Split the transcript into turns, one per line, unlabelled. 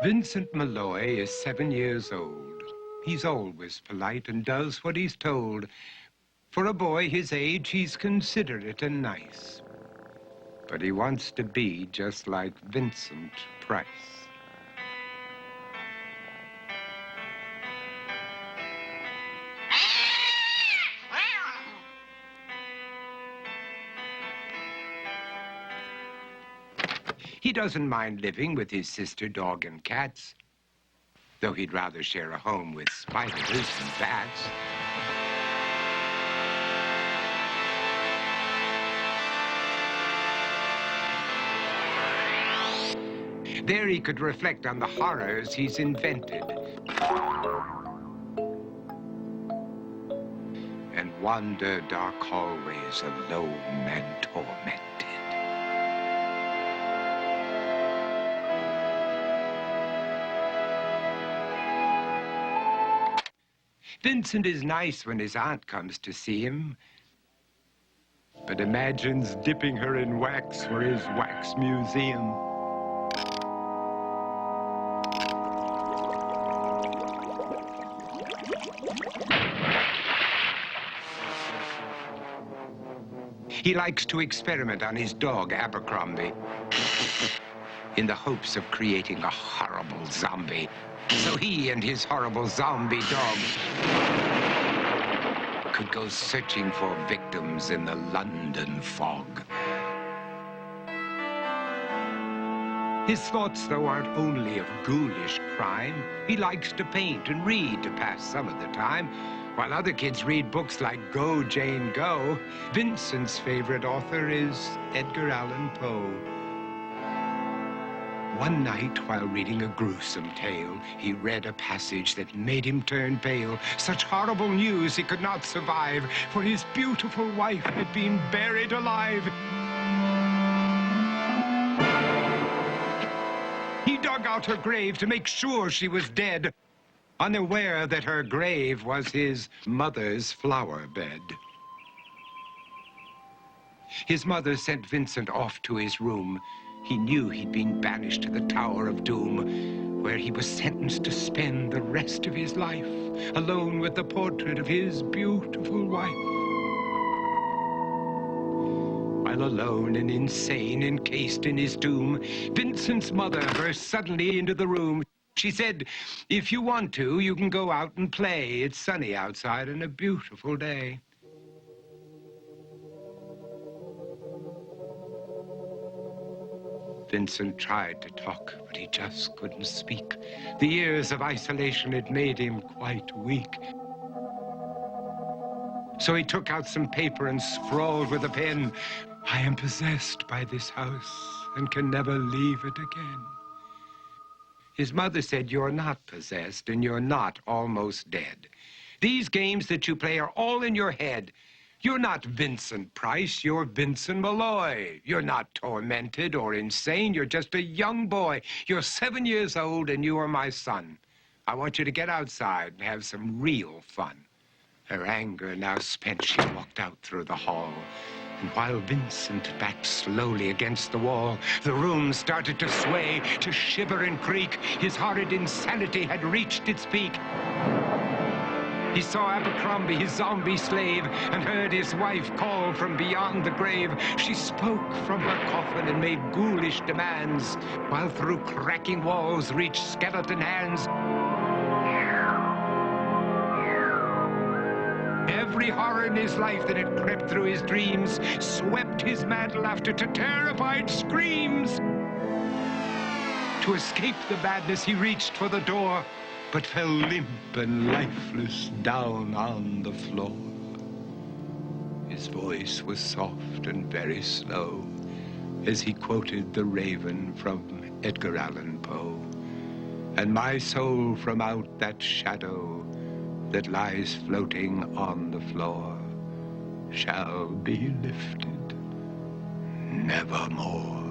Vincent Malloy is 7 years old. He's always polite and does what he's told. For a boy his age, he's considerate and nice. But he wants to be just like Vincent Price. He doesn't mind living with his sister, dog, and cats, though he'd rather share a home with spiders and bats. There he could reflect on the horrors he's invented and wander dark hallways alone and tormented. Vincent is nice when his aunt comes to see him, but imagines dipping her in wax for his wax museum. He likes to experiment on his dog, Abercrombie, in the hopes of creating a horrible zombie. So he and his horrible zombie dog could go searching for victims in the London fog. His thoughts, though, aren't only of ghoulish crime. He likes to paint and read to pass some of the time. While other kids read books like Go, Jane, Go, Vincent's favorite author is Edgar Allan Poe. One night, while reading a gruesome tale, he read a passage that made him turn pale. Such horrible news he could not survive, for his beautiful wife had been buried alive. He dug out her grave to make sure she was dead, unaware that her grave was his mother's flower bed. His mother sent Vincent off to his room. He knew he'd been banished to the Tower of Doom, where he was sentenced to spend the rest of his life alone with the portrait of his beautiful wife. While alone and insane, encased in his tomb, Vincent's mother burst suddenly into the room. She said, "If you want to, you can go out and play. It's sunny outside and a beautiful day." Vincent tried to talk, but he just couldn't speak. The years of isolation had made him quite weak. So he took out some paper and scrawled with a pen, "I am possessed by this house and can never leave it again." His mother said, "You're not possessed and you're not almost dead. These games that you play are all in your head. You're not Vincent Price, you're Vincent Malloy. You're not tormented or insane, you're just a young boy. You're 7 years old and you are my son. I want you to get outside and have some real fun." Her anger now spent, she walked out through the hall. And while Vincent backed slowly against the wall, the room started to sway, to shiver and creak. His horrid insanity had reached its peak. He saw Abercrombie, his zombie slave, and heard his wife call from beyond the grave. She spoke from her coffin and made ghoulish demands, while through cracking walls reached skeleton hands. Every horror in his life that had crept through his dreams swept his mad laughter to terrified screams. To escape the madness, he reached for the door, but fell limp and lifeless down on the floor. His voice was soft and very slow as he quoted The Raven from Edgar Allan Poe. "And my soul from out that shadow that lies floating on the floor shall be lifted nevermore."